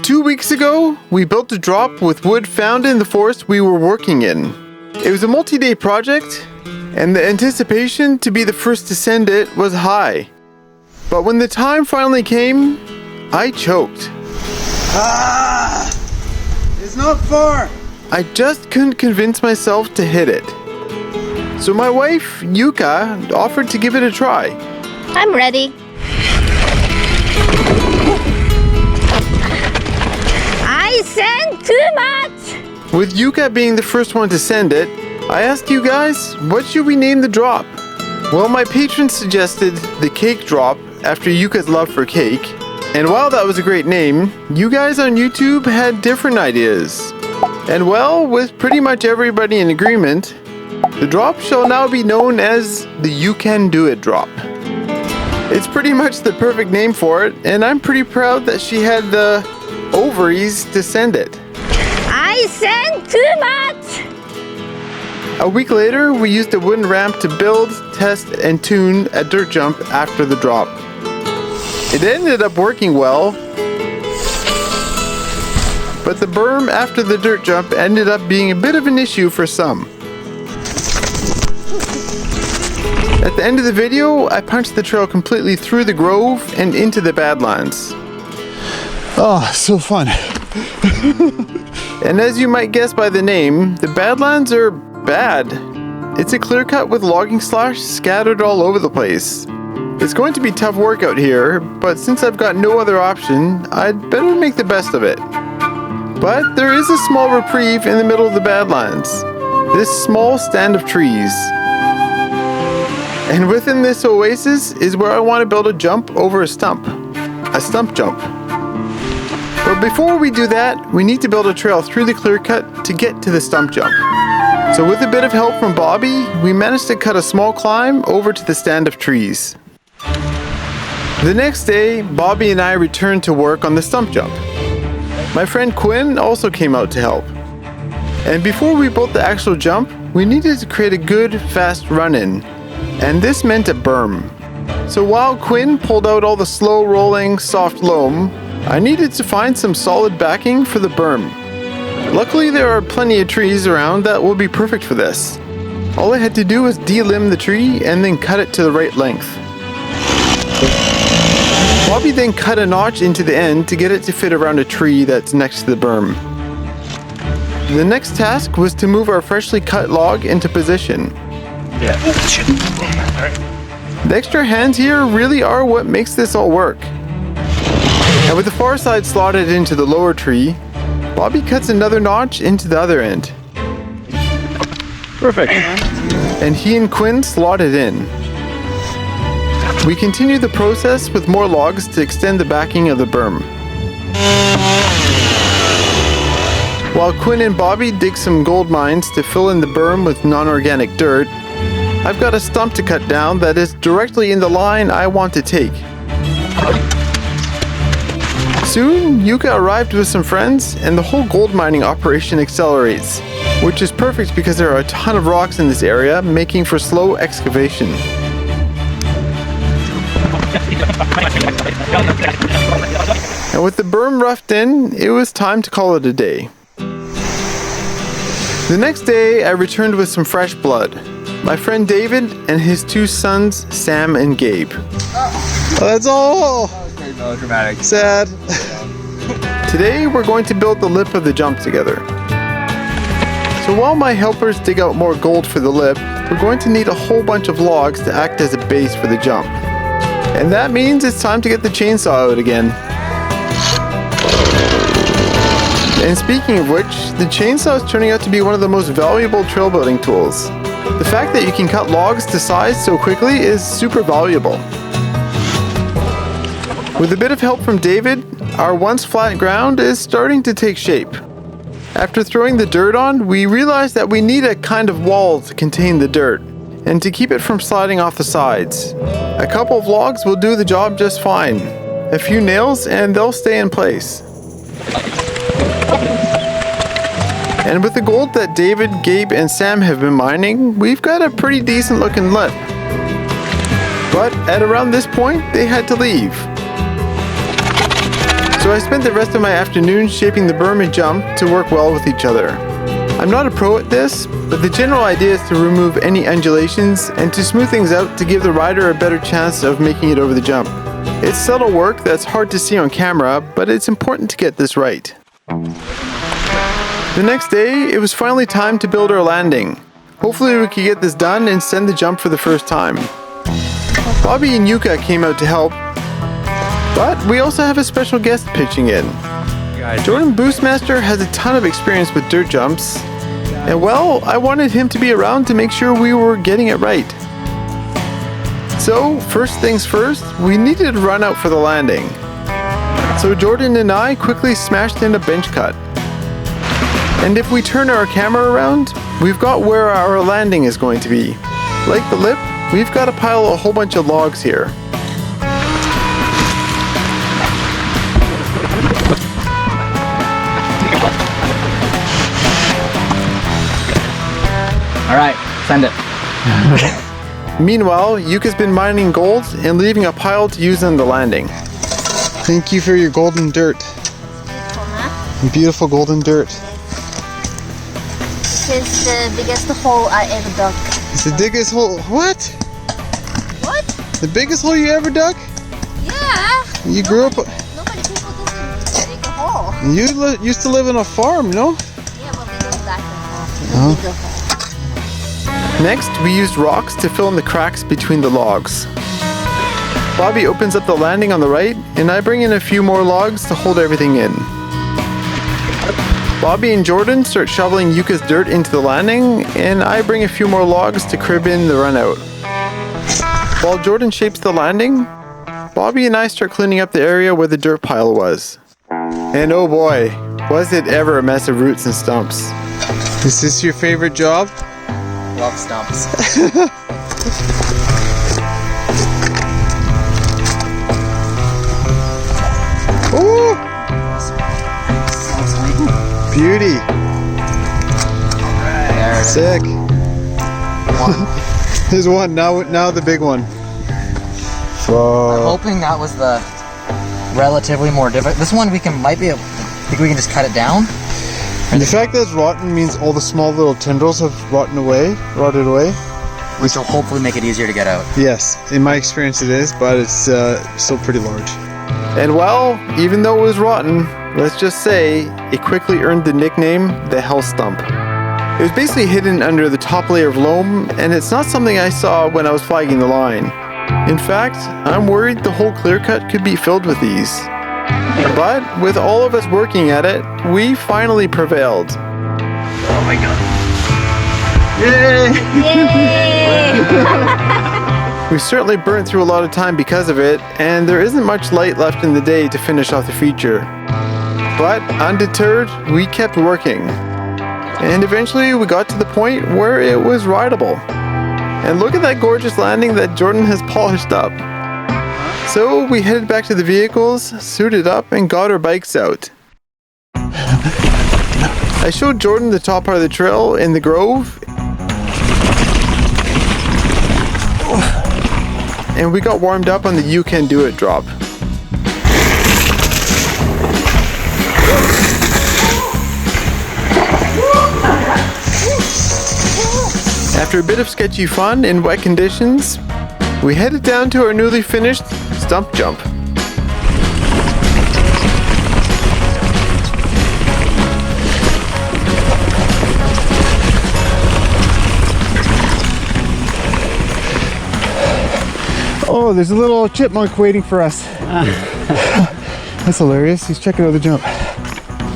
2 weeks ago, we built a drop with wood found in the forest we were working in. It was a multi-day project, and the anticipation to be the first to send it was high. But when the time finally came, I choked. It's not far. I just couldn't convince myself to hit it. So my wife, Yuka, offered to give it a try. I'm ready. I sent too much! With Yuka being the first one to send it, I asked you guys, what should we name the drop? Well, my patrons suggested the cake drop after Yuka's love for cake. And while that was a great name, you guys on YouTube had different ideas. And well, with pretty much everybody in agreement, the drop shall now be known as the You Can Do It drop. It's pretty much the perfect name for it, and I'm pretty proud that she had the ovaries to send it. I sent too much! A week later, we used a wooden ramp to build, test, and tune a dirt jump after the drop. It ended up working well, but the berm after the dirt jump ended up being a bit of an issue for some. At the end of the video, I punched the trail completely through the grove and into the Badlands. Oh, so fun. And as you might guess by the name, the Badlands are bad. It's a clear cut with logging slash scattered all over the place. It's going to be tough work out here, but since I've got no other option, I'd better make the best of it. But there is a small reprieve in the middle of the Badlands. This small stand of trees. And within this oasis is where I want to build a jump over a stump. A stump jump. But before we do that, we need to build a trail through the clear cut to get to the stump jump. So with a bit of help from Bobby, we managed to cut a small climb over to the stand of trees. The next day, Bobby and I returned to work on the stump jump. My friend Quinn also came out to help. And before we built the actual jump, we needed to create a good, fast run-in. And this meant a berm. So while Quinn pulled out all the slow-rolling, soft loam, I needed to find some solid backing for the berm. Luckily, there are plenty of trees around that will be perfect for this. All I had to do was delimb the tree and then cut it to the right length. Bobby then cut a notch into the end to get it to fit around a tree that's next to the berm. The next task was to move our freshly cut log into position. Yeah. All right. The extra hands here really are what makes this all work. And with the far side slotted into the lower tree, Bobby cuts another notch into the other end. Perfect. And he and Quinn slot it in. We continue the process with more logs to extend the backing of the berm. While Quinn and Bobby dig some gold mines to fill in the berm with non-organic dirt, I've got a stump to cut down that is directly in the line I want to take. Soon, Yuka arrived with some friends, and the whole gold mining operation accelerates, which is perfect because there are a ton of rocks in this area, making for slow excavation. And with the berm roughed in, it was time to call it a day. The next day, I returned with some fresh blood. My friend David and his two sons, Sam and Gabe. Oh, that's all! That was very melodramatic. Sad. Today, we're going to build the lip of the jump together. So while my helpers dig out more gold for the lip, we're going to need a whole bunch of logs to act as a base for the jump. And that means it's time to get the chainsaw out again. And speaking of which, the chainsaw is turning out to be one of the most valuable trail building tools. The fact that you can cut logs to size so quickly is super valuable. With a bit of help from David, our once flat ground is starting to take shape. After throwing the dirt on, we realized that we need a kind of wall to contain the dirt, and to keep it from sliding off the sides. A couple of logs will do the job just fine. A few nails and they'll stay in place. And with the gold that David, Gabe, and Sam have been mining, we've got a pretty decent looking lip. But at around this point, they had to leave. So I spent the rest of my afternoon shaping the berm and jump to work well with each other. I'm not a pro at this, but the general idea is to remove any undulations and to smooth things out to give the rider a better chance of making it over the jump. It's subtle work that's hard to see on camera, but it's important to get this right. The next day, it was finally time to build our landing. Hopefully we could get this done and send the jump for the first time. Bobby and Yuka came out to help, but we also have a special guest pitching in. Jordan Boostmaster has a ton of experience with dirt jumps, and well, I wanted him to be around to make sure we were getting it right. So, first things first, we needed to run out for the landing. So Jordan and I quickly smashed in a bench cut. And if we turn our camera around, we've got where our landing is going to be. Like the lip, we've got to pile a whole bunch of logs here. Alright, send it. Meanwhile, Yuka's been mining gold and leaving a pile to use on the landing. Thank you for your golden dirt. Beautiful golden dirt. This is the biggest hole I ever dug. It's the biggest hole. What? What? The biggest hole you ever dug? Yeah. You grew up. Nobody people doesn't dig a hole. You used to live on a farm, no? Yeah, but we don't like the hole. Oh. Dig a hole. Next, we used rocks to fill in the cracks between the logs. Bobby opens up the landing on the right, and I bring in a few more logs to hold everything in. Bobby and Jordan start shoveling Yuka's dirt into the landing, and I bring a few more logs to crib in the run out. While Jordan shapes the landing, Bobby and I start cleaning up the area where the dirt pile was. And oh boy, was it ever a mess of roots and stumps. Is this your favorite job? Love stumps. Ooh! Beauty. Sick. There's one. Now the big one. I'm hoping that was the relatively more difficult. This one might be. I think we can just cut it down. And the fact that it's rotten means all the small little tendrils have rotted away. Which will hopefully make it easier to get out. Yes, in my experience it is, but it's still pretty large. And well, even though it was rotten, let's just say it quickly earned the nickname the Hell Stump. It was basically hidden under the top layer of loam, and it's not something I saw when I was flagging the line. In fact, I'm worried the whole clear cut could be filled with these. But with all of us working at it, we finally prevailed. Oh my god. Yay! Yay! We certainly burned through a lot of time because of it, and there isn't much light left in the day to finish off the feature. But undeterred, we kept working. And eventually we got to the point where it was rideable. And look at that gorgeous landing that Jordan has polished up. So we headed back to the vehicles, suited up, and got our bikes out. I showed Jordan the top part of the trail in the grove, and we got warmed up on the You Can Do It drop. After a bit of sketchy fun in wet conditions, we headed down to our newly finished stump jump. Oh, there's a little chipmunk waiting for us. That's hilarious. He's checking out the jump.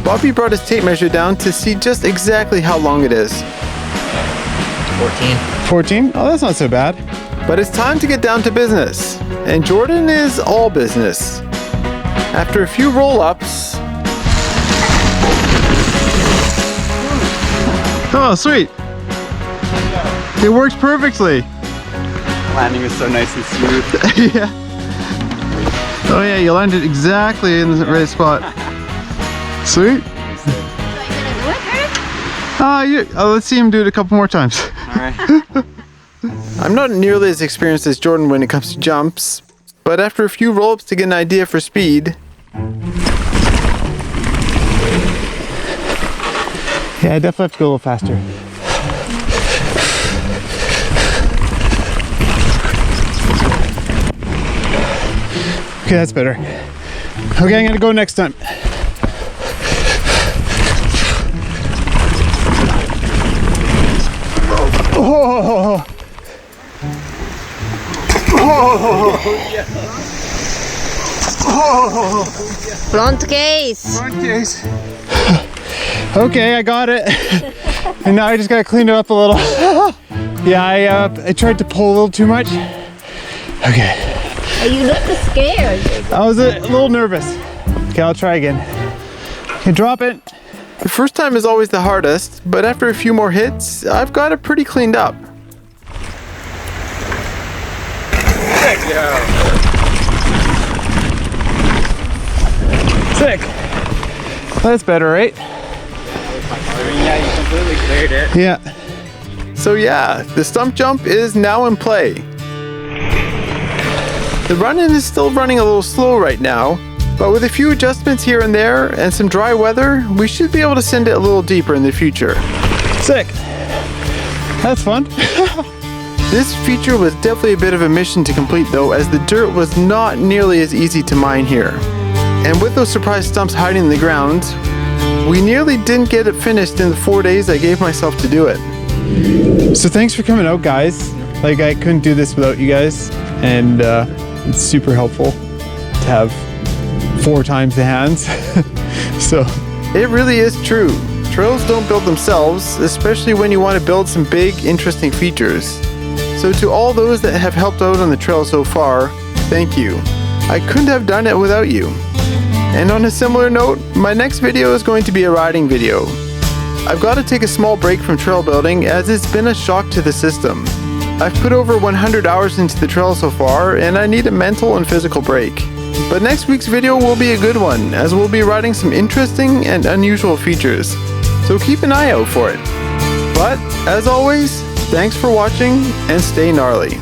Bobby brought his tape measure down to see just exactly how long it is. 14. 14? Oh, that's not so bad. But it's time to get down to business. And Jordan is all business. After a few roll-ups... Oh, sweet. It works perfectly. Landing is so nice and smooth. Yeah. Oh yeah, you landed exactly in the right spot. Sweet. Let's see him do it a couple more times. Alright. I'm not nearly as experienced as Jordan when it comes to jumps, but after a few roll-ups to get an idea for speed, Yeah, I definitely have to go a little faster. Okay, that's better. Okay, I'm gonna go next time. Oh. Front case. Okay, I got it. And now I just gotta clean it up a little. Yeah, I tried to pull a little too much. Okay. You look scared. I was a little nervous. Okay, I'll try again. Okay, drop it. The first time is always the hardest, but after a few more hits, I've got it pretty cleaned up. Sick. That's better, right? Yeah, you completely cleared it. Yeah. So yeah, the stump jump is now in play. The run-in is still running a little slow right now, but with a few adjustments here and there and some dry weather, we should be able to send it a little deeper in the future. Sick. That's fun. This feature was definitely a bit of a mission to complete though, as the dirt was not nearly as easy to mine here. And with those surprise stumps hiding in the ground, we nearly didn't get it finished in the 4 days I gave myself to do it. So thanks for coming out, guys. Like, I couldn't do this without you guys, and it's super helpful to have 4 times the hands. So it really is true. Trails don't build themselves, especially when you want to build some big, interesting features. So to all those that have helped out on the trail so far, thank you. I couldn't have done it without you. And on a similar note, my next video is going to be a riding video. I've got to take a small break from trail building as it's been a shock to the system. I've put over 100 hours into the trail so far, and I need a mental and physical break. But next week's video will be a good one, as we'll be riding some interesting and unusual features. So keep an eye out for it. But, as always, thanks for watching and stay gnarly.